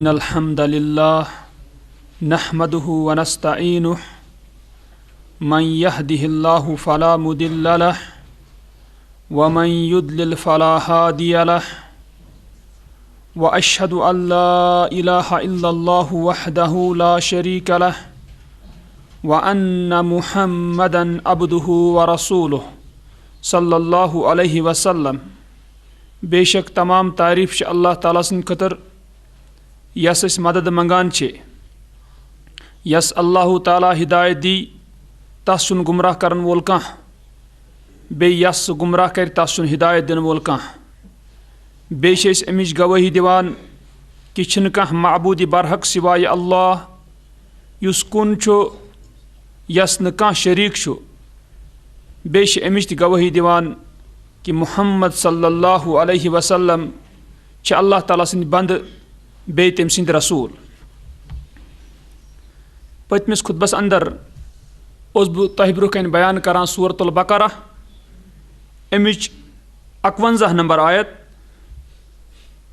अल्हम्दुलिल्लाह नहमदुहु व नस्तईनुहु मन यहदिहिल्लाहु फला मुदिल्ल लह व मन युद्लिल फला हादिय लह व अशहदु अल्ला इलाहा इल्लल्लाहु वहदहु ला शरीक लह व अन्ना मुहम्मदन अब्दुहु व रसूलुहु सल्लल्लाहु अलैहि वसल्लम। बेशक तमाम तारीफ अल्लाह ताला सन्द खतर यस अस मदद मंगान यस अल्लाह ताला हिदायत दी तस छुन गुमराह करन वोल काह बे यस गुमराह कर तस छुन हिदायत दिन वोल काह। बे छे अमिच गवाही दिवान कि छन काह माबूद बरहक सिवाय अल्लाह युस कुन छु यस न काह शरीक छु। बे छे अमिच गवाही दिवान कि मुहम्मद सल्लल्लाहु अलैहि वसल्लम छ अल्लाह ताला सन्द बंद बे तम सन्द रसूल। पतमिस खुतबस अंदर बह तह ब्रोह कन बयान करान सूरतुल बकरा अमिच 51 नंबर आयत।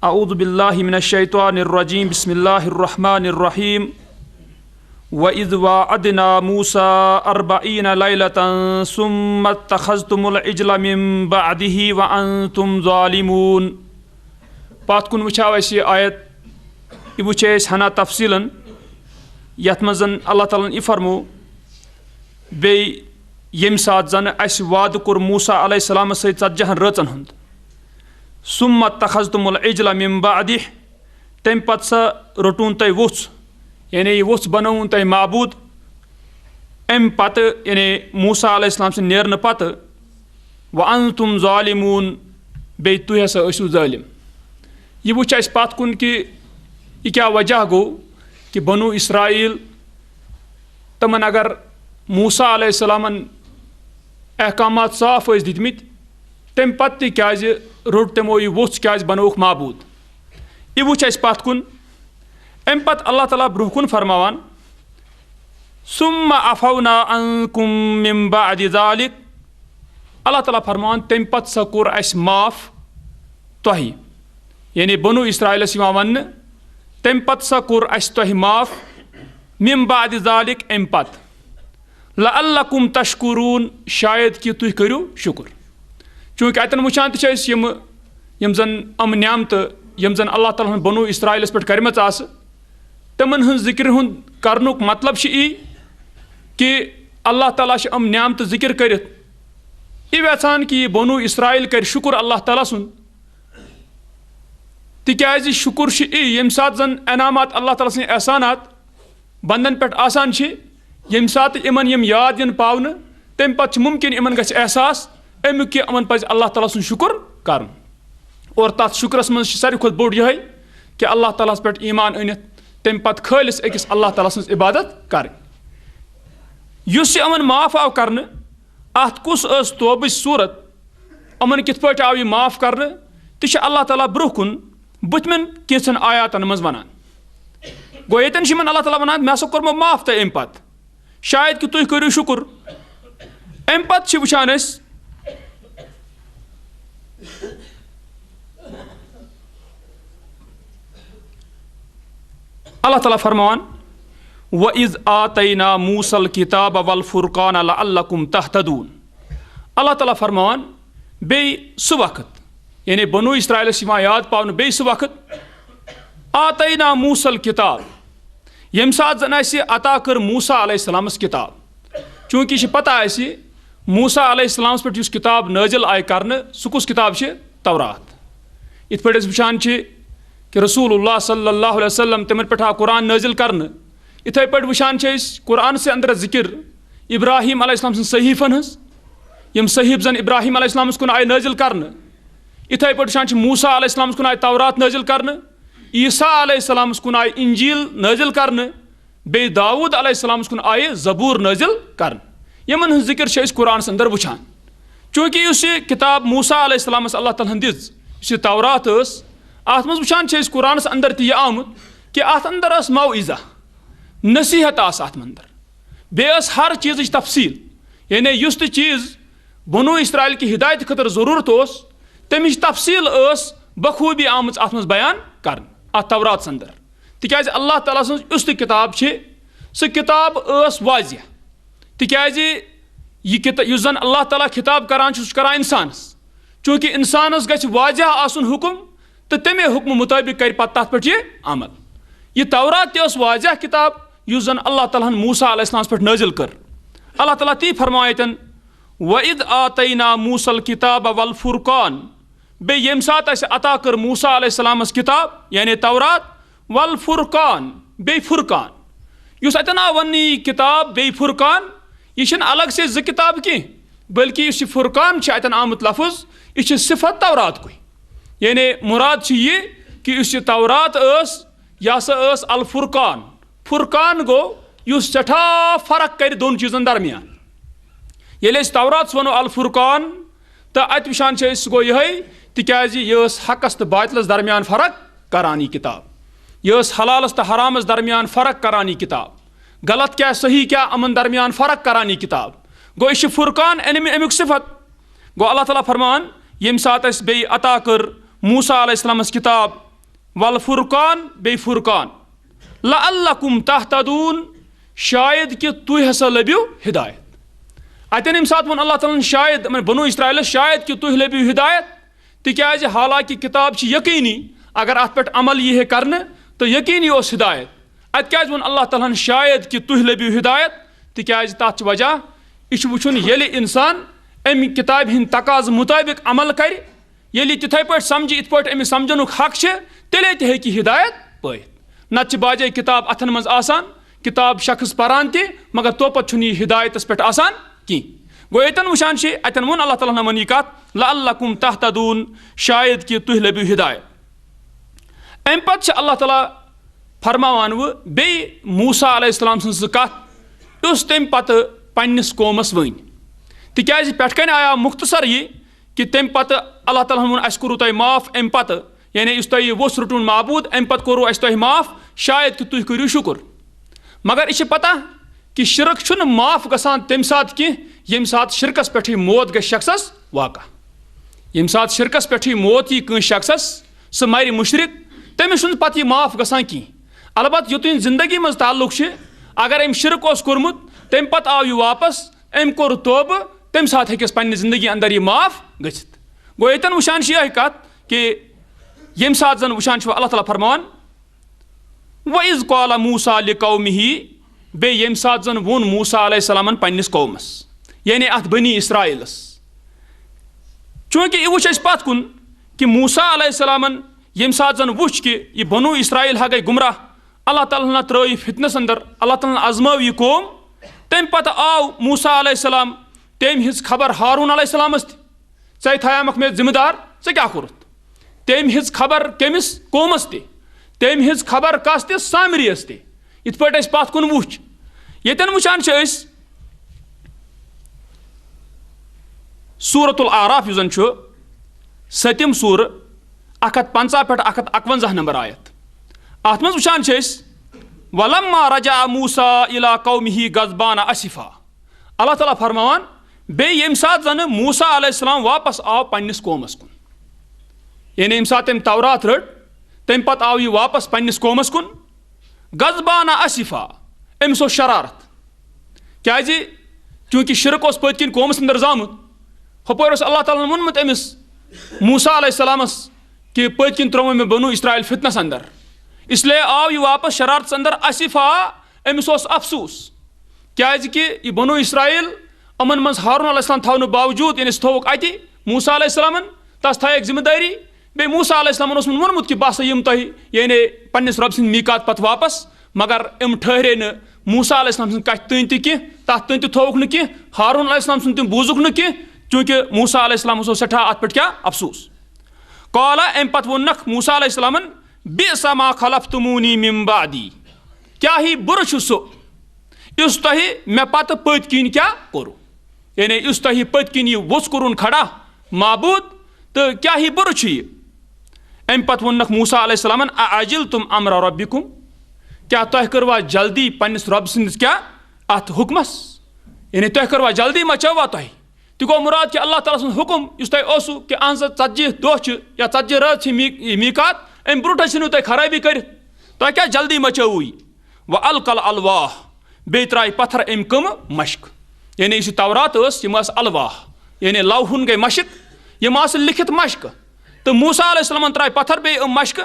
अऊज़ु बिल्लाहि मिनश शैतानिर रजीम बिस्मिल्लाहिर रहमानिर रहीम व इज़ वअदना मूसा 40 लैलतन सुम्मा इत्तखज़्तुमुल इज्ला मिन बअदिही व अंतुम ज़ालिमून। पात कुन वुछाव अस आयत यह वुचे हना तफसीलन यथ मजन अल्लाह ताला यह फरमो बे यम सात जन अस वाद कोर मूसा अलैहिस्सलाम सत 40 रचन हुंद सुम्मा इत्तखज़्तुमुल इज्ला मिन बअदिही तम पत सा रोटून तय वुछ यानी यह वुछ बनौन तय माबूद अम पत यानी मूसा अलैहिस्सलाम से नेरन पत व अंतुम ज़ालिमून बे तुह हसा असु ज़ालिम। यह वुछ अस पत कुन कि यह क्या वजह गो कि बनु इसराइल तमन अगर मूसा अलैहिस्सलामन अहकामात साफ दितमित तम पत क्या रोट तमो यह वुछ क्या बनोक माबूद। यह वुछ अस पत कुन अम पत अल्लाह ताला ब्रोह कुन फरमावान सुम्मा अफौना अन्कुम मिन बअदि ज़ालिक। अल्लाह ताला फरमावान तम पत सा कोर अस माफ तोह यानी बनु इसराइलस वन तम पत सा कोर अस तोह माफ मिन बअदि ज़ालिक अम पत लअल्लकुम तशकुरून शायद कि तुह करियो शुक्र। चूँकि अतन वुचान यम जन अम न्यामत यम जन अल्लाह ताला बनु इसराइलस पे करमच आस तमन हन जिक्र हुन करनुक मतलब यी कि अल्लाह ताला अम न्यामत जिक्र करित यह यचान कि बनु इसराइल कर शुक्र अल्लाह ताला सुन तिक्याज शुक्र यम सात जन इनामात अल्लाह ताला सन्द एहसानात बंदन पे आसान यम सात इमन यम याद यन पावन तम पत मुमकिन इमन गछ एहसास अमुक कि इमन पज अल्लाह ताला सुन शुक्र करन और तथ शुक्रस मज सारी खुद बोड़ यह कि अल्लाह ताला पे ईमान अनित तम पत खालिस अकिस अल्लाह ताला सन्द इबादत कर युस इमन माफ आव करन अत कुस तोबच सूरत इमन कित पे आव यह माफ करन तह अल्लाह ताला ब्रोह कुन बुतमन कैसन आयातन मज वनान गो यतन अल्लाह ताला वनान मे हसा कोरमो माफ तह अम पत शायद कि तुह करियो शुक्र। अम पत वुचान अल्लाह ताला फरमान व इज़ आतैना मूसल किताब वल फुरकान लअल्लकुम तहतदून। अल्लाह ताला फरमान बे सह वक्त यानी बनु इसराइलस याद पावन बे सह वक्त आतैना मूसल किताब यम सात जन अता कर मूसा अलैहिस्सलामस किताब। चूँकि यह पता मूसा अलैहिस्सलामस पे किताब नाजिल आय करने सह कुस किताब तौरात। इत पे वुचान कि रसूलुल्लाह सल्लल्लाहु अलैहि वसल्लम तमन पे कुरान नाजिल करने इथे पे वुचान कुरान से अंदर जिक्र इब्राहिम अलैहिस्सलाम सन्द सहीफन हज यम सहीफ जन इब्राहिम अलैहिस्सलामस कुन आय नाजिल करने। इथे पे वुचान मूसा अलैहिस्सलामस कुन आय तौरात नाजिल करने ईसा अलैहिस्सलामस कुन आय इंजील नाजिल करने बे दाऊद अलैहिस्सलामस कुन आय ज़बूर नाजिल करने। यमन हज जिक्र कुरान अंदर वुचान। चूँकि उस किताब मूसा अलैहिस्सलामस अल्लाह ताला दिज तौरात अत मज वुचान कुरान अंदर तह आमुत कि अत अंदर मौइज़ा नसीहत अत अंदर बे हर चीज़ तफसील यानी युस चीज़ बनु इसराइल की हिदायत खतर ज़रूरत तमिच तफसील बखूबी आम अत मज बयान कर तौरात अंदर तिकाज अल्लाह ताला सं युस तह किताब सह किताब वाजिह तिकाज युस जन अल्लाह ताला खिताब करान सह करान इंसानस चूँकि इंसानस गछ वाजिह आसन हुकुम तो तमे हुक्म मुताबिक कर पत तथ पे अमल। यह तौरात तह वाजिह किताब युस जन अल्लाह ताला मूसा अलैहिस्सलाम पे नाजिल कर। अल्लाह ताला ती फरमायतन वइद आतैना मूसल किताब वल फुरकान बे यम सात अता कर मूसा अलैहिस्सलामस किताब यानी तौरात वल फुरकान बे फुरकान युस अतन आव वन किताब बे फुरकान यह अलग से ज किताब कह बल्कि इस फुरकान अतन आमुत लफ्ज यह सिफत तौरात को यानी मुराद यह कि इस तौरात यह सा अल फुरकान फुरकान गो युस सठा फर्क कर दोन चीज़न दरमियान ये तौरात वनो अल फुरकान तो अत वुचान गो यह तिकाज यह हकस तो बातिलस दरमियान फर्क करान यह किताब यह हलालस तो हरामस दरमियान फर्क करान यह किताब गलत क्या सही क्या अमन दरमियान फर्क करान यह किताब गो यह फुरकान अमुक सिफत गो अल्लाह ताला फरमान यम सात बे अता कर मूसा अलैहिस्सलामस किताब वल फुरकान बे फुरकान लअल्लकुम तहतदून शायद कि तुह हसा लबियो हिदायत अतन यम सात वन अल्लाह ताला शायद बनु इस्राइल शायद कि तुह लबियो हिदायत तिकाज हालांकि किताब यकीनी अगर अत पे अमल यह करने तो यकीनी हिदायत अत क्या वन अल्लाह ताला शायद कि तुह लबियो हिदायत तिकाज तथ वजह यह वुचुन येले इंसान अमि किताब हिंद तकाज मुताबिक अमल कर येले तिथे पे समझ इत पे अमिस समझनुक हक तेले ते हेकि हिदायत पाइत नत बाजे किताब अथन मज आसान किताब शख्स परान ते मगर तो पे यह हिदायतस पे आसान की गो यतन वुचान अतन वोन अल्लाह ताला वन कत लअल्लकुम तहतदून शायद कि तुह लबियो हिदायत। अम पे अल्लाह ताला फरमावान वो बे मूसा अलैहिस्सलाम सन्स कत उस तम पे पन्निस कौमस वन तिकाज पेटकन आया मुख्तसर यह कि तम पे अल्लाह ताला वोन अस कोरु तुह माफ अम पे यानी इस तुह वोस रुटुन माबूद अम पे कोरु अस तुह माफ शायद कि तुह करू शुक्र मगर यह पता कि शिरक छुन माफ गसान तम सात कि यम सात शिरकस पे मौत ग शख्सस वाक़ा यम सात शिरकस पे मौत यी कं शख्सस सह मर मुशरिक तमिस पत यह माफ गसान की अलबत् युतन जिंदगी मज ताल्लुक अगर अम शिरक कोर्मुत तम पत आव यह वापस अम कोर तोब तम सात हेकस पन्ने जिंदगी अंदर यह माफ गछित गो यतन वुचान यह कत कि यम सात जन वुचान अल्लाह ताला फरमान वइज़ क़ाल मूसा लिक़ौमिही बे यम सात जन वोन मूसा अलैहिस्सलामन पन्निस कौमस यानी अथ बनी इसराइलस चूँकि यह वुच पत कुन कि मूसा अलैहिस्सलामन यम सात जन वुच कि यह बनु इसराइल हा गई गुमराह अल्लाह ताला त्रो फितनस अंदर अल्लाह ताला आजमाव यह कौम तम पत आव मूसा अलैहिस्सलाम तम हिज खबर हारून अलैहिस्सलामस चे थयामक मे जिम्मेदार चे क्या कोरुत तम हिज खबर कमिस कौमस तम हिज खबर कस ते सामरियस ते इत पे पत कुन वुच यतन वुचान सूरतुल आराफ युजन सतम सूर 150 पे 151 नंबर आयत अत मज वुचान वलम्मा रजा मूसा इला कौमिही गज़बान असिफा अल्लाह ताला फरमान बे यम सात जन मूसा अलैहिस्सलाम वापस आव पन्निस कौमस कुन यानी यम सात तम तौरात रट तम पत आव यह वापस पन्निस कौमस कुन गज़बान असिफा अमिस शरारत क्या चूँकि शिरक पत्किन कौमस अंदर जामुत हपोर अल्लाह ताला वोनमुत अमिस मूसा अलैहिस्सलामस कि पत्किन त्रो मे बनु इसराइल फितनस अंदर इसलिए आव यह वापस शरारत अंदर असिफा अमिस अफसूस क्या यह बनु इसराइल अमन मज हारून अलैहिस्सलाम थवन बावजूद यानी थोक अति मूसा अलैहिस्सलामन तस थक जिम्मेदारी बे मूसा अलैहिस्सलामन वोनमुत कि बह यम तुह यानी पन्निस रब सिंद मीकात पत वापस मगर अम ठहरे न मूसा अलैहिस्सलाम सिंद कथ तन तह तथ तन थोक न हारून अलैहिस्सलाम सुन तम बूजुक न चूँकि मूसा अलैहिस्सलाम सठा अत पे क्या अफसूस काला अम पत वोनक मूसा अलैहिस्सलामन बिअसा मा खलफ्तुमूनी मिन बादी क्या ही बुर सह इस तुह मे पत पत किन क्या कोरु यानी इस तुह पत किन यह वोस कोरुन खड़ा माबूद तो क्या ही बुर अम पत वोनक मूसा अलैहिस्सलामन अअजिल तुम अम्र रब्बिकुम क्या तुह करवा जल्दी पन्निस रब सिंदिस क्या अत हुक्मस यानी तुह करवा जल्दी मा चवा तुह तह गो मुराद कि अल्लाह ताला सुन हुक्म इस तुह ओसु कि अहज 40 दोह या 40 रात मीकात अम ब्रोट तुह खराबी कर तो क्या जल्दी मचो व अलकल अलवाह बे त्राय पत्थर अम कम मशक यानी इस तौरात अलवाह यानी लौहुन गई मशक यम लिखित मशक तो मूसा अलैहिस्सलाम त्राय पत्थर बे मशक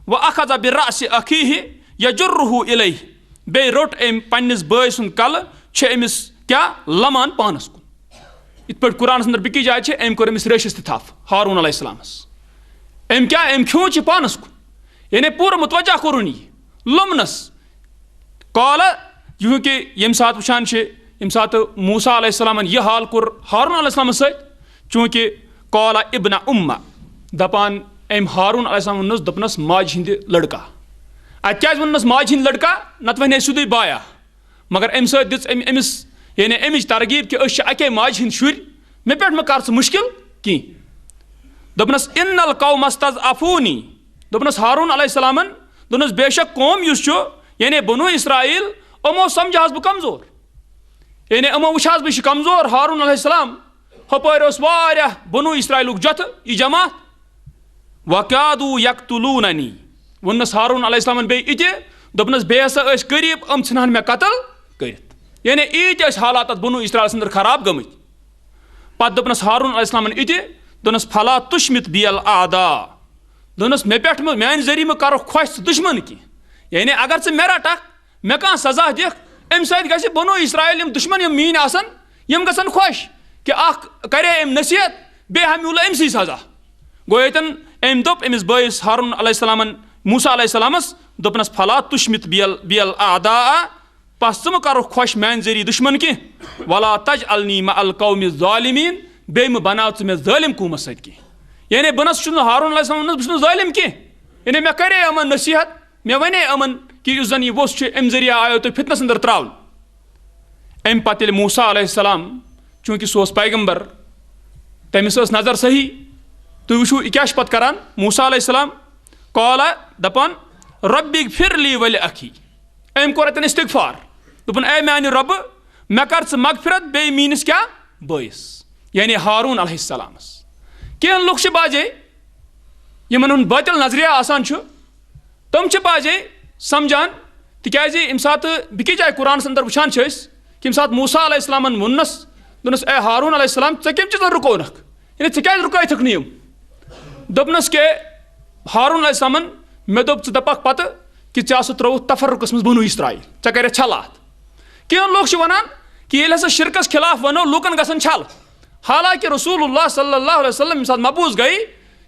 व अखज़ बिरअस अखीहि यजुर्रुहु इलैहि बे रोट अम पन्निस बॉय सुन कल अमिस क्या लमान पानस कुन इत पे कुरान अंदर बिकी जाए अम कोर अमिस रेशस थफ हारून अलैहिस्सलामस अम क्या अम खींच पानस कुन यानी पूरा मुतवज्जा कोरुन लमनस काल क्योंकि यम सात वुचान यम सात मूसा अलैहिस्सलाम यह हाल कोर हारून अलैहिस्सलाम चूँकि काला इब्न उम्मा दपान अम हारून अलैहिस्सलाम वनस दपनस माज हिंद लड़का अत क्या वनस माज हिंद लड़का नत वन सुदे बाया मगर अम अमिस यानी अमिच तरगीब कि अके माज हिंद शुर मे पे मे कर मुश्किल कि दपनस इन्नल कौमस्तज़अफ़ूनी दपनस हारून अलैहिस्सलामन दोनस बेशक कौम युस यानी बनु इसराइल अमो समझ बह कमजोर यानी अमो वुच बह कमजोर हारून अलैहिस्सलाम हपर वारियाह बनु इसराइलुक जथ यह जमात वकादू यक्तुलूननी वनस हारून अलैहिस्सलामन बे इति दपनस बे हसा करीब अम ह्न मे कतल कर यानी ईत हालात बनु इसराइल अंदर खराब गमत पत दपनस हारून अलैहिस्सलामन इति दोनस फला तुशमित बियल आदा दोनस मे पे मान जरिए कर खुश दुश्मन की यानी अगर चे मे रटक मे कह सजा दिख अम सत बनु इसराइल दुश्मन यम मीन आसन यम गसन खुश कि करे अम नसीहत बे हम्यूल अमसी सजा गो यतन अम दोप अमिस बॉयस हारून अलैहिस्सलामन मूसा अलैहिस्सलामस दोपनस फला तुशमित बियल आदा पस च कर खुश मान जरिए दुश्मन की वला तज अलनी मअल कौमि ज़ालिमीन बे बनाव च मे ज़ालिम कौमस सत की यानी बनस हारून अलैहिस्सलाम बह ज़ालिम की यानी मे करे अमन नसीहत मे वने अमन कि जन यह वोस अम जरिए आयो तो फितनस अंदर त्रावन अम पे मूसा अलैहिस्सलाम चूँकि सह पैगम्बर तमिस नजर सही तुम वो क्या पत करान मूसा अलैहिस्सलाम काला दपान रब्बिग फिरली वल अखी अम कोर अतन इस्तिगफार दोपन ए मान रब मे कर मगफिरत बे मीनिस क्या बॉयस यानी हारून अलैहिस्सलामस कह लुक बाजे यमन बातिल नजरिया आसान तम बाजे समझान तिकाज यम सात बिकी जाए कुरान अंदर वुचान कि यम सात मूसा अलैहिस्सलामन वोनस दोनस ए हारून अलैहिस्सलाम चे कम चीजन रुकोनक यानी चे क्या रुकैथक नियम दोपनस के हारून अलैहिस्सलामन मे दोप दपक पत कि चे त्रो तफर्रुकस मज बनु इसराइल चे कर छलात कह लोग वनान कि ये हसा शिरकस खिलाफ वनो लूकन गसन छल हालांकि रसूलुल्लाह सल्लल्लाहु अलैहि वसल्लम यम सात मबूज गई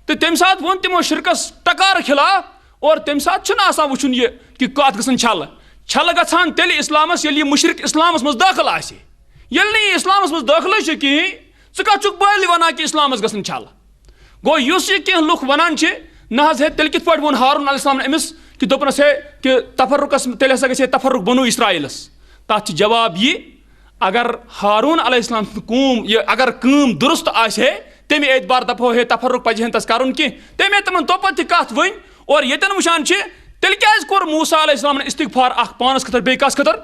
तो तम सात वोन तिमो शिरकस टकार खिलाफ और तम सात वुचुन ये कि कत गसन छल गछान तेल इस्लामस ये मुशरिक इस्लामस मज दाखिल आसे येल नहीं इस्लामस मज दाखिल कहीं च कत बाल वनान कि इस्लामस गसन छल गो युस ये कह लुक वनान न हे तेल कित पे वोन हारून अलैहिस्सलाम अमिस कि दोपनस हे कि तफर्रुकस तेल हसा गए तफर्रुक बनु इसराइलस तथ जवाब ये अगर हारून अलैहिस्सलाम कूम ये अगर कम दुरुस्त आसे तमे एतबार दपो हे तफर्रुक पजहन तस करुन कि तमे तमन तोपत कत वन और यतन वुचान तेल क्या कोर मूसा अलैहिस्सलाम इस्तिगफार अख पानस खतर बे कस खतर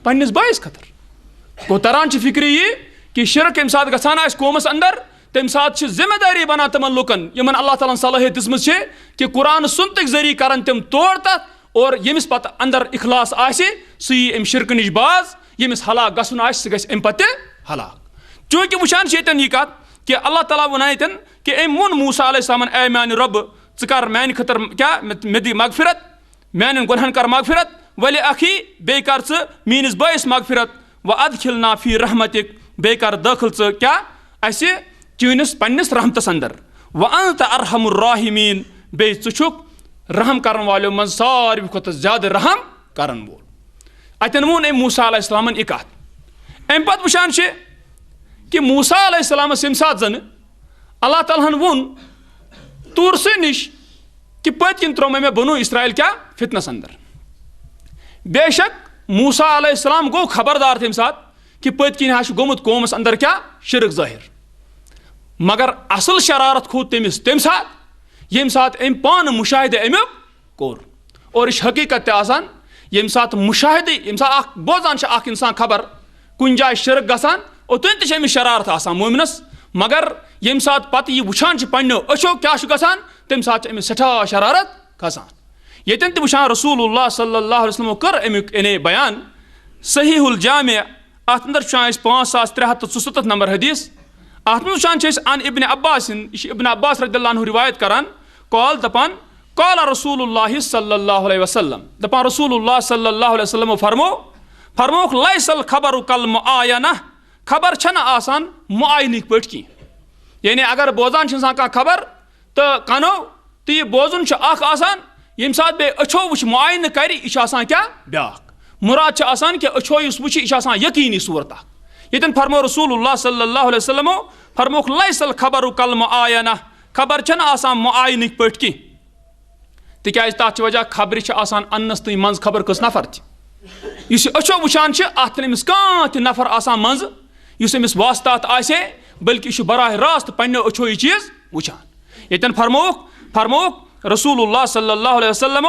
पन्निस बॉयस खतर गो तरान फिक्र ये कि शिरक यम सात गछान आस कौमस अंदर तम सात जिम्मेदारी बना तमन लुकन यमन अल्लाह ताला सलाहियत दिसमज कि कुरान सुनतक जरिए करन तम तोड़ तथ और यमिस पत अंदर इखलास आसे सी अम शिरक निश बाज यमिस हलाक गसन आस सह गस अम पते हलाक चूँकि वुचान यतन यह कत कि अल्लाह ताला वनायतन कि अम वोन मूसा अलैहिस्सलाम ए मान रब कर मान खतर क्या मे दी मगफिरत मान गुनहन कर मगफिरत वल अखी बे कर मीनिस बॉयस मगफिरत व अदखिलना फी रहमतिक बे कर दाखिल क्या अस चीनिस पन्निस रहमतस अंदर व अंत अरहमुर राहिमीन बे छुक रहम करन वालों मन सारी खुद ज्यादा रहम करन वोल अतन वोन अम मूसा अलैहिस्सलाम यह कत अम पत वुचान कि मूसा अलैहिस्सलामस यम सात जन अल्लाह ताला वोन तूर से निश कि पतकिन त्रो मे बनु इसराइल क्या फितनस अंदर बेशक मूसा अलैहिस्सलाम गो खबरदार तम सात कि पतकिन गोमुत कौमस अंदर क्या शिरक जाहिर मगर असल शरारत खोद तमिस तम सात यम सात अम पान मुशाहिदे अमुक कोर और यह हकीकत आसान यम सात मुशाहिदे यम सात बोजान इंसान खबर कुन जाए शिरक गसान और तुम तमिस शरारत आसान मोमिनस मगर यम सात पत यह वुचान पन्नो अशो क्या गसान तम सात अमिस सठा शरारत खसान येतन ते वुचान रसूलुल्लाह सल्लल्लाहु अलैहि वसल्लम कर अमिक यानी बयान सहीहुल जामे अत अंदर 5367 नंबर हदीस अत में वुचान अन इब्न अब्बास इब्न अब्बास रदियल्लाहु अन्हु रिवायत करान कॉल दपान कॉल रसूलुल्लाह सल्लल्लाहु अलैहि वसल्लम दपान रसूलुल्लाह सल्लल्लाहु अलैहि वसल्लम फरमोक लैसल खबर कल मुआयना खबर छन आसान मुआयनिक पट की यानी अगर बोजान इंसान का खबर तो कनो तो ये बोजुन आसान यम सात बे अच्छो वुच मुआयन कर यह क्या ब्याक मुराद आसान कि अच्छो वुच यह यकीनी सूरत यतन फरमो रसूलुल्लाह सल्लल्लाहु अलैहि वसल्लम फरमोक लैसल खबर कल मुआयना खबर छन आसान मुआयनिक पट की तिकाज तथ वजह खबर आसान अन्नस तई मंज खबर कस नफर इस अच्छो वुचान अत कह नफर आसान मंज इस वास्तात आसे बल्कि यह बराह रास्त पन्नो अच्छो यह चीज वुचान यतन फरमोक रसूलुल्लाह सल्लल्लाहु अलैहि वसल्लम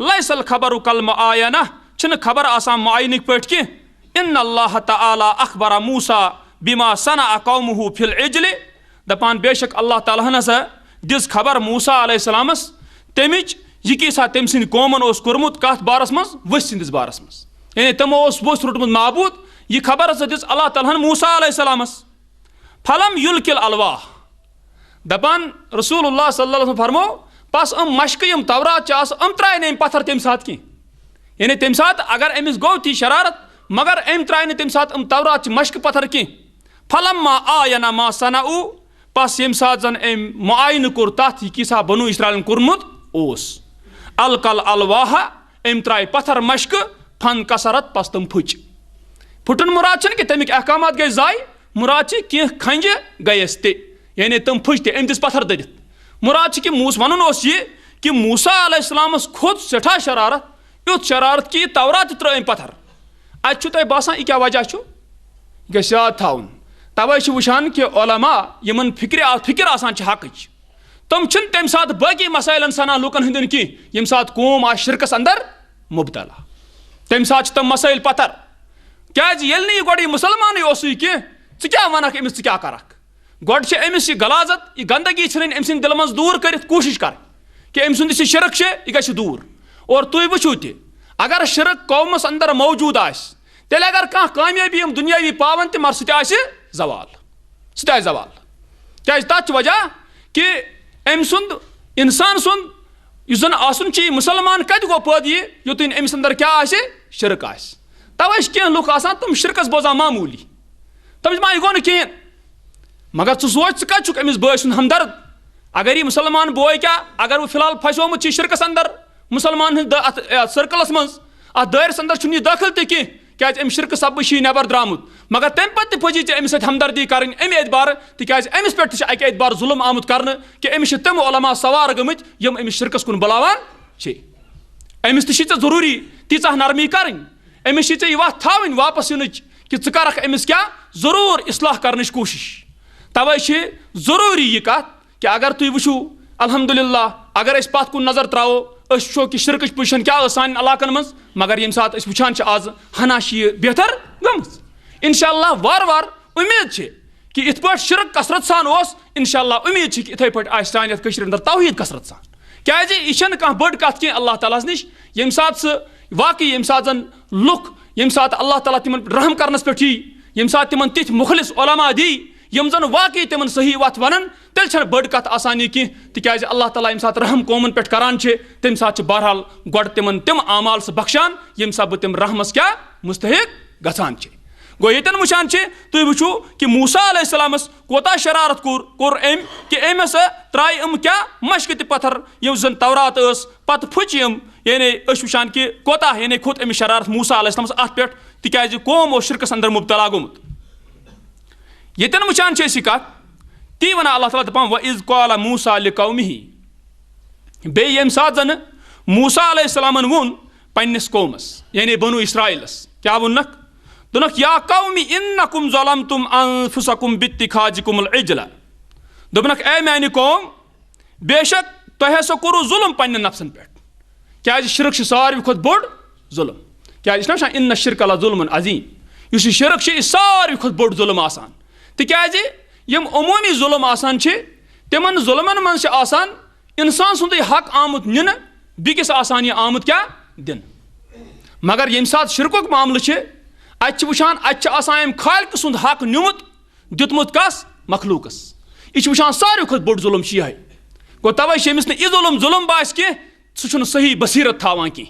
लैसल खबर कल मुआयना छन खबर आसान मुआयनिक पट की इन अल्लाह तआला अखबर मूसा बिमा सना कौमुहु फिल इजल दपान बेशक अल्लाह ताला हसा दिस खबर मूसा अलैहिस्सलामस तमिच यह किसा तम सिंद कौमन कोर्मुत कत बारस मज वस सिंदिस बारस मज यानी तमो वस रोटमुत माबूद यह खबर हसा दिस अल्लाह ताला मूसा अलैहिस्सलामस फलम युलकिल अलवाह दपान रसूलुल्लाह सल्लल्लाहु अलैहि वसल्लम फरमो पस मशक यम तवरात त्राय नम पत्थर तम सात की यानी तम सात अगर अमिस गो ती शरारत मगर अम त्राय तम सात तवरात मशक पत्थर की फलम मा आयना मा सनाउ पस यम सात जन अम मुआयन कोर तथ किसा बनु इसराइलन कोर्मुत ओस अलकल अलवाह अम त्राय पत्थर मशक फन कसरत पस तम फुटन मुराद कि तमिक अहकामात गए जाय मुराद कह खंज गयस ते यानी तम फुच ते अम दिस पत्थर दरित मुराद कि वन कि मूसा अलैहिस्सलामस खोद सठा शरारत युथ शरारत कि तवरात त्रो अम पत्थर अत तुम बसान यह क्या वजह गस याद थवन तवे वुचान कि उलमा यमन फिक्र आसान हक तम तम सात बाकी मसाइलन सना लुकन हंदन की यम सात कौम आ शिरकस अंदर मुबतला तम सात तम मसाइल पत्थर क्या यह गोड़ मुसलमान कह क्या वनक अमिस क्या करक गोड़ अमिस यह गलाजत यह गंदगी छन अम दिल मज दूर कर कोशिश कर कि अम सुंद शिरक यह गि दूर और तुम वुचो अगर शिरक कौमस अंदर मौजूद तेल अगर कह कामयाबी दुनियावी पावन त मर सह जवाल क्या तथ वजह कि अम सुंद इंसान सुंद जन आसन मुसलमान कत गो पैद युतन अमिस अंदर क्या शिरक तवे कह लुक तुम शिरकस बोजान मामूली तम मा यह गो कहें मगर सोच कत अमिस बॉय सुन हमदर्द अगर यह मुसलमान बॉय क्या अगर वो फिलहाल फसोमुत शिरकस अंदर मुसलमान सर्कलस मज अत दायरस अंदर यह दाखिल तह क्या अम शिरक सब नबर द्रामुत मगर तम पे पजी अमिस हमदर्दी कर अमे एतबार तिकाज अमिस पे अक एतबार जुल्म आमुत कर कि अमिस तम उलमा सवार गमित यम अमिस शिरकस कुन बुलावान अमिस तह जरूरी तीचा नरमी कर अमिस यह वत थावन वापस इन कि कर अमिस क्या जरूर इस्लाह कर कोशिश तवे जरूरी यह कत कि अगर तुम वुचो अल्हम्दुलिल्लाह अगर पत कुन नजर त्रो वो कि शिरक पोजिशन क्या सान इलाकन मज मगर ये सात वुचान आज हना बेहतर गम इंशाअल्लाह वार वार उम्मीद कि इत पे शिरक कसरत सान इंशाअल्लाह उम्मीद कि इथे पे सान अंदर तौहीद कसरत सान क्या यह कह बड़ कत कह अल्लाह ताला निश ये सात वाकई ये सात जन लुक ये सात अल्लाह ताला तिमन रहम करनस पे ये सात तिमन तिथ मुखलिस उलमा दी यम जन वाकई तिमन सही वत वन तेल छन बड़ कत आसान कह तिकाज अल्लाह ताला यम सात रहम कौमन पे करान तम सात बहरहाल गोड़ तिमन तिम आमाल से बख्शान यम सब तिम रहमस क्या मुस्तहिक गसान गो यन वुचान तुम वुचो कि मूसा अलैहिस्सलामस कोता शरारत कोर अम कि अमस त्राय क्या मशक त पत्थर यम जन तवरात पत फुच यम यानी वुचान कि कोता यानी खोत अमिस शरारत मूसा अलैहिस्सलामस अत पे तिकाज कौम शिरकस अंदर मुबतला गोमुत यन वुचान कत ती वन अल्लाह ताला दपान व इज़ क़ाल मूसा लिक़ौमिही बे यम सात जन मूसा अलैहिस्सलामन वोन पन्निस कौमस यानी बनु इसराइलस क्या वोनक दोनक या कौमी इन्नकुम ज़लमतुम अनफुसकुम बित्तिखाजिकुमुल इजला दोनक ए मानी कौम बेशक तोह हसा कोरु जुल्म पन्ने नफ्सन पे क्या शिरक सारवी खुद बोड़ जुल्म क्या इन शिरक ला जुल्मुन अज़ीम इस शिरक सारवी खुद बोड़ जुल्म आसान तिकाज यम जुल्म आसान तिमन जुल्मन मन आसान इंसान सुंद हक आमुत निन बिकिस आसान यह आमुत क्या दिन। मगर यम सात शिरकुक मामल अत वुचान अत खालिक सुंद हक निमुत दितमुत कस मखलूकस। यह वुचान सारे खुद बोड़ जुल्म यह गो तवे यमिस यह जुल्म बास कह सह सही बसीरत थावान कह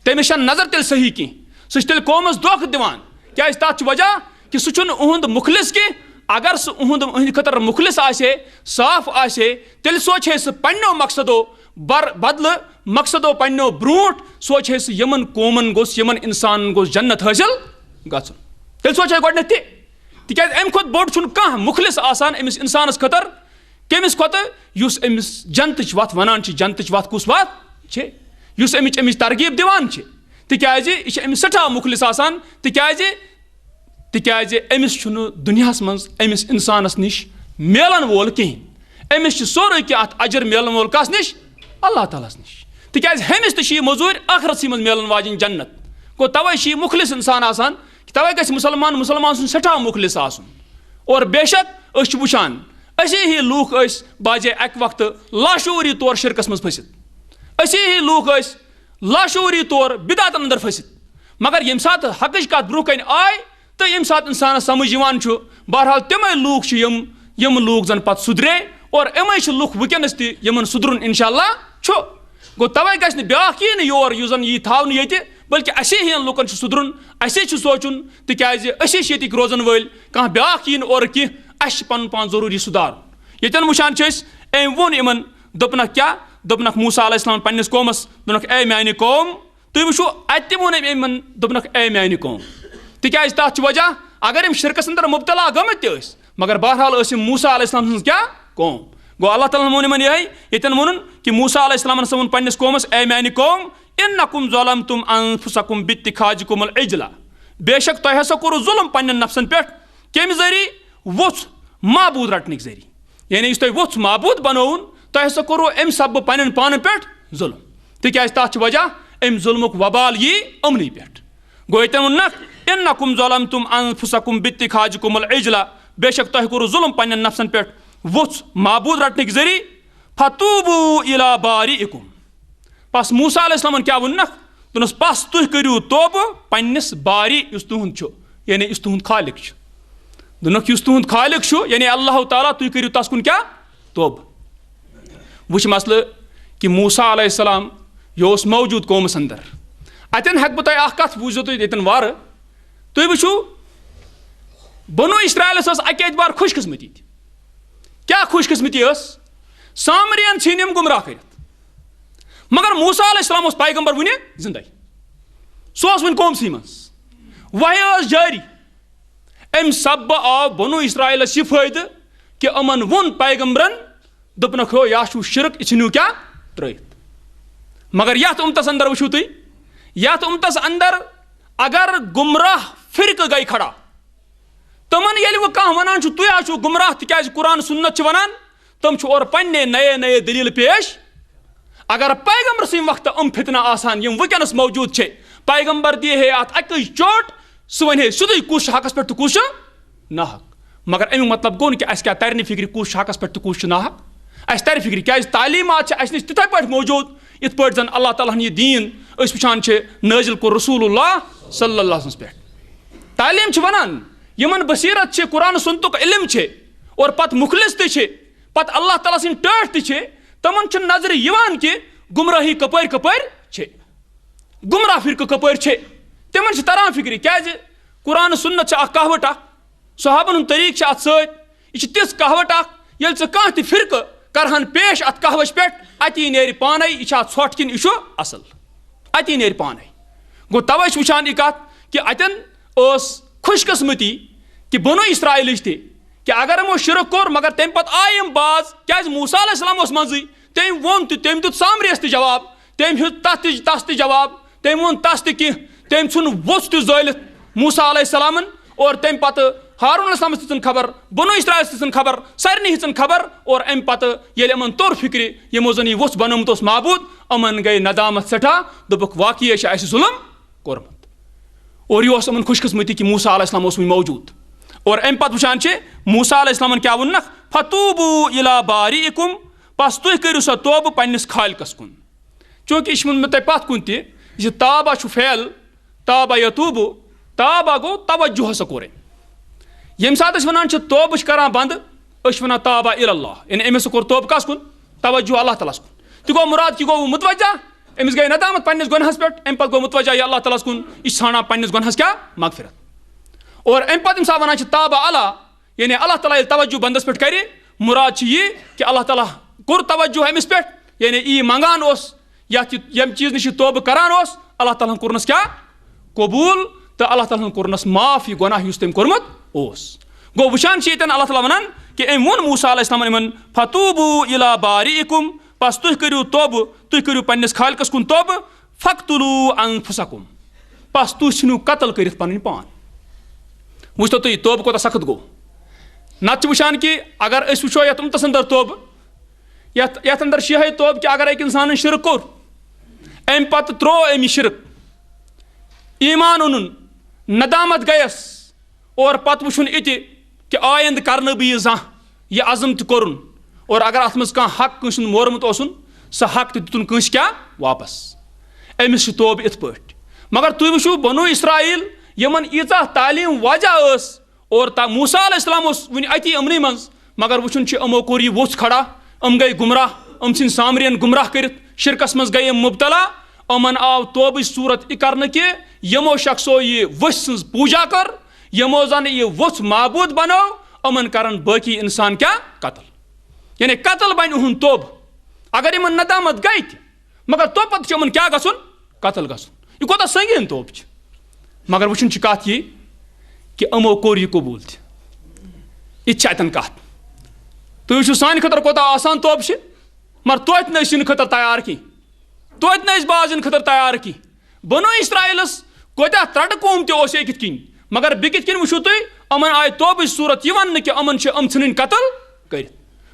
तमिस नजर तेल सही कह सह तेल कौमस धोख दिवान क्या तथ वजह कि सह उहुंद मुखलिस कह। अगर सह खतर मुखलिस आसे साफ आसे तेल सोचे सह पन्नो मकसदो बदल मकसदो पन्नो ब्रूट सोचे सह यमन कौमन गोस यमन इंसान गोस जन्नत हासिल गछुन तेल सोचे गोडने तिकाज अम खुद बोड़ छुन कह मुखलिस आसान अमिस इंसानस खतर कमिस खोत युस अमिस जन्नतच वत वनान छ जन्नतच वत कुस वत छ युस अमिस तरगीब दिवान छ तिकाज यह अमिस सठा मुखलिस आसान तिकाज अमिस छुन दुनियास मज अमिस इंसानस निश मिलन वोल कहीं अमिस छ सोरे कि अत अजर मिलन वोल कस निश अल्लाह तालास निश तिकाज हमिस त छ मजूर आखरत मज मिलन वाजिन जन्नत गो तवे छ मुखलिस इंसान आसान तवे गस मुसलमान सुन सठा मुखलिस आसन। और बेशक अस वुचान असे ही लूख बाजे अक वक्त लाशूरी तौर शिरकस मज फसित असे ही लूख लाशूरी तौर बिदातन अंदर फसित मगर यम सात हकच कत ब्रोह कन आय तो यम सात इंसान समझ बहरहाल तमे लूख यम लूख जन पत सुधरे और अमे लूख वुकनस तमन सुधरुन इंशाअल्लाह छो गो तवे गस ब्या योर युजन यी थावन ये बल्कि असे हियन लुकन सुधरुन असे सोचुन तिकाज असे ये रोजन वल कह ब्या और कि अस पन पान जरूरी सुधार यन वुचान अम वोन इन दोपनक क्या दोपनक मूसा अलैहिस्सलाम पन्निस कौमस दोनक ए म्यानि कौम तुम वुचो अत वोन अमन दोपनक ए म्यानि कौम तिकाज तथ वजह अगर हम शिरकस अंदर मुबतला गमत मगर बहरहाल मूसा अलैहिस्सलाम क्या कौम गो अल्लाह ताला वोन इन यन वोन कि मूसा अलैहिस्सलाम वोन पन्निस कौमस ए म्यानि कौम इन्नकुम ज़लमतुम अनफुसकुम बित्तिखाजिकुमुल इजला बेशक तह हसा कोर जुल्म पन्न नफ्सन पे कम जरि वोथ माबूद रटनिक जरि यानी तुम वोथ माबूद बनोन तह हसा कोर अम सब पन्न पान पे जुल्म तिकाज तथ वजह अम जुल्मुक वबाल यी अमनी पे गो यन वोनक इन्नकुम ज़लमतुम अनफुसकुम बित्तिखाजिकुमुल इजला बेशक तह कोर जुल्म पन्न नफ्सन पे वोथ माबूद रटनिक जरि फतूबू इला बारिइकुम पस मूसा अलैहिस्सलाम क्या वोनक दोनस पस तुह करू तोब पन्निस बारी युस तुहुंद यानी युस तुहुंद खालिक दोनक युस तुहुंद खालिक यानी अल्लाह ताला तुह करू तस कुन क्या तोब वुच मसल कि मूसा अलैहिस्सलाम यह मौजूद कौमस अंदर अतन हेक बह तुह कथ बूझो तुम यन वार तुम वुचो बनो इस्राएलस अके एतबार खुशकिस्मती क्या खुशकिस्मती सामरियन छीन गुमराह कर मगर मूसा अलैहिस्सलाम पैगंबर वुने जिंदा सह वन कौमसी मज वह जारी अम सब आव बनो इस्राएलस यह फायदे कि अमन वोन पैगंबरन दोपनक हो या शिरक यह क्या त्रित मगर यथ उम्मतस अंदर वुचो तुम यथ उम्मतस अंदर अगर गुमराह फिरक गई खड़ा तमन ये कह वनान तुह गुमराह तिकाज कुरान सुन्नत वनान तम और पन्ने नए नए दलील पेश अगर पैगंबर सम वक्त फितना आसान यम वुकनस मौजूद छे पैगंबर दिए है अत अक चोट सह वन सुधी कुछ हकस पे कुछ नाहक मगर अमु मतलब गो कि क्या तरन फिक्र कुछ हकस पे कुछ नाहक अस तर फिक्र क्या तालीमात नश तिथे पे मौजूद इत पे जन अल्लाह ताला यह दीन वुचान नाजिल को रसूलुल्लाह सल्लल्लाहु अलैहि वसल्लम पे तालीम वनान यमन बसीरत कुरान सुनतुक इल्म और पत मुखलिस पत अल्लाह ताला सिंह टठ तमन नजर यवान कि गुमराही कपर कपर गुमराह फिरक कपर तमन तरान फिक्र क्या कुरान सुन्नत कहवट सहाबन तरीक अत सह तिस कहवट ये कह फिरक करहन पेश अत कहवश पे अति नेर पान यह ोट कि यह असल अति नेर पान गो तवे वुचान यह कत कि अतन खुशकिस्मती कि बनो इस्राइल कि अगर हमो शिरक कोर मगर तम पत आय बाज क्या मूसा अलैहिस्सलाम मजी तम वोन तम दुत सामरियस जवाब तम तस जवाब तम वोन तस कि तम छुन वोस ज़ालित मूसा अलैहिस्सलामन और तम पत हारून अलैहिस्सलामस दितन खबर बनो इस्राइल दितन खबर सारे हिचन खबर और अम पत ये अमन तोर फिक्र यमो जन यह वोस बनोमुत माबूद अमन गई नदामत सठा दोपक वाकई जुल्म कोरमत और यह अमन खुशकिस्मती कि मूसा अलैहिस्सलाम मौजूद और अम पत वुचान मूसा अलैहिस्सलाम क्या वोनक फतूबू इला बारिइकुम पस तुह करू सा तोब पन्निस खालिकस कुन चूँकि यह मे तुम पत कुन तह ताबा फेल ताबा यतूबु ताबा गो तवज्जो हसा कोर यम सात वन तोब कर बंद वन ताबा इल्लाह यानी अमिस कोर तोब कस कुन तवज्जो अल्लाह ताला कुन तह गो मुराद कि गो मुतवज्जा अमिस गई नदामत पन्निस गुनहस पे अम पे गो मुतवज्जा यह अल्लाह ताला कुन यह ठाना पन्निस गुनहस क्या मगफिरत और अम पे यम वन ताबा अला यानी अल्लाह ताला तवज्जो बंदस पे कर मुराद यह कि अल्लाह ताला कोर तवज्जो अमिस पे यानी यह मंगान यम चीज नश तोब करान अल्लाह ताला कोरनस क्या कबूल तो अल्लाह ताला कोरनस माफ यह गुनाह तम कोरमुत गो वुचान अल्लाह ताला वनान कि अम वोन मूसा अलैहिस्सलाम फतूबू इला बारीकुम बस तुह करू तोब तुह करू पन्निस खालिकस कुन तोब फक्तुलू अनफुसकुम बस तुह छिनु कत्ल करित पन पान वुचतो तुह तोब कोता सख्त गो नत वुचान कि अगर अस वुचो यत उम्मतस अंदर तोब यत अंदर यह तोब कि अगर एक इंसान शिरक कोर अम पत त्रो अम शिरक ईमान ओनुन नदामत गयस और पत वुचुन इति कि आयंद करन बह यह यह अज़म त कोरुन और अगर अत मज हक कंस मोरमुत ओसुन सह हक तुन कंस क्या वापस अमिस तोब इत पट मगर तुम वुचु बनु इसराइल यमन ईचा तालीम वजह और मूसा अलैहिस्सलाम वन अति अमन मज मगर वुचुन अमो कोर यह वोथ खड़ा अम गई गुमराह अम सिन सामरियन गुमराह कर शिरकस मज गई मुबतला अमन आव तोब सूरत कर कि यमो शख्सो यह वथ सज पूजा कर यमो जन यह वोथ माबूद बनो अमन करन बाकी इंसान क्या कत्ल यानी कत्ल बन उहुन तोब अगर इन नदामत गई मगर तो पत क्या गसुन कत्ल गसुन यह कोता संगीन तोब मगर वुचन कत यह कि अमो कोर यह कबूल तन कत तुम सान खतर कोता आसान तोब मगर तोत इन खतर तैयार की तोत बाज इन खतर तैयार की बनो इसराइलस कोता त्रट कौम तक किन मगर बह किन वुचु तुम अमन आय तोब सूरत यह वन कि अमन इन कत्ल कर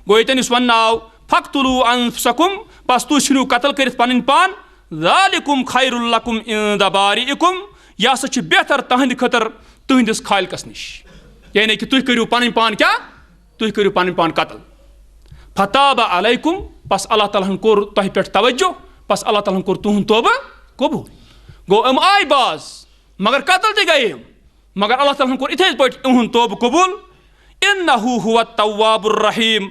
गो ये वन आव फक्तुलू अनफुसकुम बस तुह छिनु कत्ल कर पन पान ज़ालिकुम खैरुल लकुम इंद बारीकुम यह हसा बेहतर तहद खतर तुहंदिस खालिकस निश यानी कि तुह करू पन पान क्या तुह करू पन पान कत्ल फताब अलैकुम बस अल्लाह ताला कोर तुह पे तवज्जो बस अल्लाह ताला कोर तुहद तोब कबूल गो अम आय बाज मगर कत्ल त गए मगर अल्लाह ताला कोर इथे पे उहुन तोब कबूल इन्नहु हुवा तव्वाबुर रहीम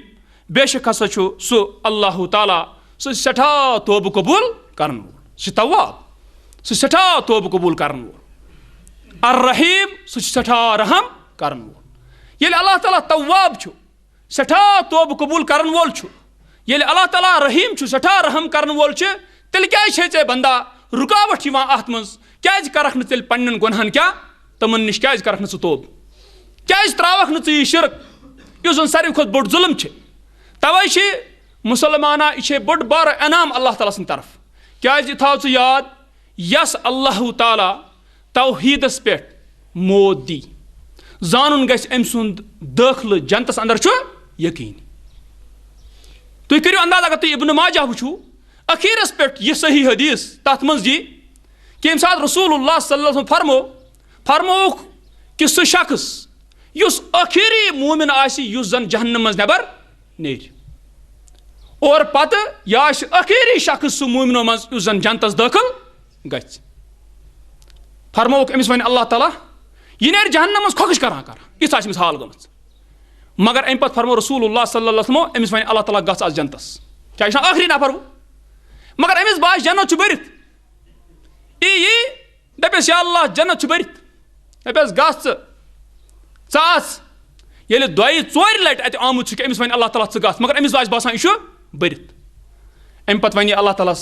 बेशक हसा सु अल्लाह ताला सह सठा तोब कबूल करन वोल सह तव्वाब सह सठा तोब कबूल करन वोल अर रहीम सह सठा रहम करन वोल ये अल्लाह ताला तव्वाब सठा तोब कबूल करन वोल ये अल्लाह ताला रहीम सठा रहम करन वोल तेल क्या बंदा रुकावट अत मज क्या करख तेल पन्न गुनहन क्या तमन निश क्या करख न तोब क्या त्रावक न यह शिरक इस जन सारे खुद बोड़ जुल्म तवे मुसलमाना यह बोड़ बार इनाम अल्लाह ताला सद तरफ क्या थव याद यस अल्लाह ताला तौहीदस पे मौत दी जानन गस अम सुंद दाखिल जन्नतस अंदर यकीन तुम करो अंदाज अगर तुम इब्न माजा वुचु अखीरस पे यह सही हदीस तथ मज यह कि यम सात रसूलुल्लाह सल्लल्लाहु अलैहि वसल्लम फरमो कि सह शख्स युस आखिरी मोमिन युस जन जहन्नम मज नबर नेर और पत यह आखिरी शख्स सह मोमिनो मज युस जन जन्नतस दाखिल गछ फरमोक अमिस वन अल्लाह ताला यह नेर जहन्नम मज खोखश करान इस अमिस हाल गम मगर अम पे फरमो रसूलुल्लाह सल्लल्लाहु अलैहि वसल्लम अमिस वन अल्लाह ताला गछ आज जन्नतस क्या आखिरी नफर वो मगर अमिस बास जन्नत बरित यी दपस या अल्लाह जन्नत बरित दपस गस ये दोई चोर लट अत आमुत अमिस वन अल्लाह ताला गस मगर अमिस बास बासान यह बरित अम पे वन अल्लाह ताला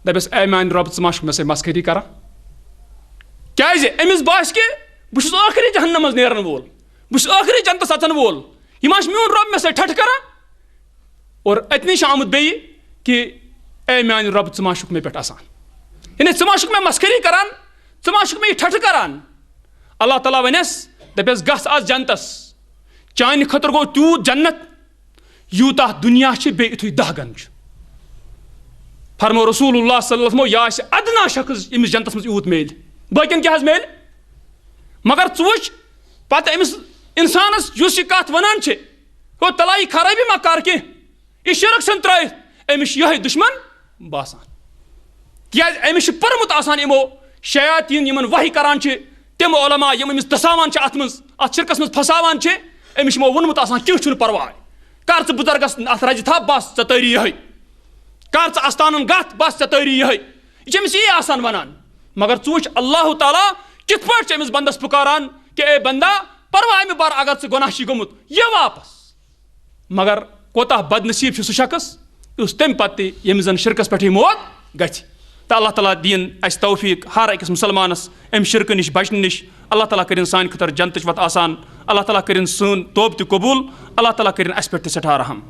दपस ए मान रब मा मे से मस्करी कर क्या अमिस बास कि बहुत आखिरी जहन्नम मज नेरन वोल बहुत आखिरी जन्नतस अचन वोल यह मोन रब मे से ठठ कर और अतनी आमुत बे कि ए मान रब मा मे पे आसान यानी मा मे मस्करी करान मा मे ठठ करान अल्लाह ताला वनस दपस गस आज जन्नतस चान खतर गो तूत जन्नत यूता दुनिया बे इथु 10 गन फरमो रसूलुल्लाह सल्लल्लाहु अलैहि वसल्लम यह अदना शख्स अमिस जन्नतस मज यूत मेल बाकिन क्या मेल मगर वुच पत अमिस इंसानस युस यह कत वनान हो तलाई खराबी मा कर कह यह शिरक सन त्रित अमिस यह दुश्मन बासान क्या अमिस पर्मुत आसान इमो शयातीन यमन वही करान तम उलमा यम अमिस दसावान अत अत शिरकस मज फसावान अमिस यमो वोनमुत आसान क्यों परवाह कर च बुजुर्गस अत रज था बस ऐ तरी यह कर च आस्थान गत बस ऐ तरी यह अमिस यी आसान वनान मगर च वुच अल्लाह ताला कित पाट अमिस बंदस पुकारान कि ए बंदा परवाह मे बार अगर च गुनाह गोमुत ये वापस मगर कोता बदनसीब सह शख्स तम पे यम जन शिरकस पे मौत गि तो अल्लाह ताला दीन अस तौफीक हर अकिस मुसलमानस अम शिरक नश बचने नश अल्लाह ताला करिन सान खतर जन्नतच वत आसान अल्लाह ताला करिन सन तौब त कबूल अल्लाह ताला करिन अस पे सठा रहम।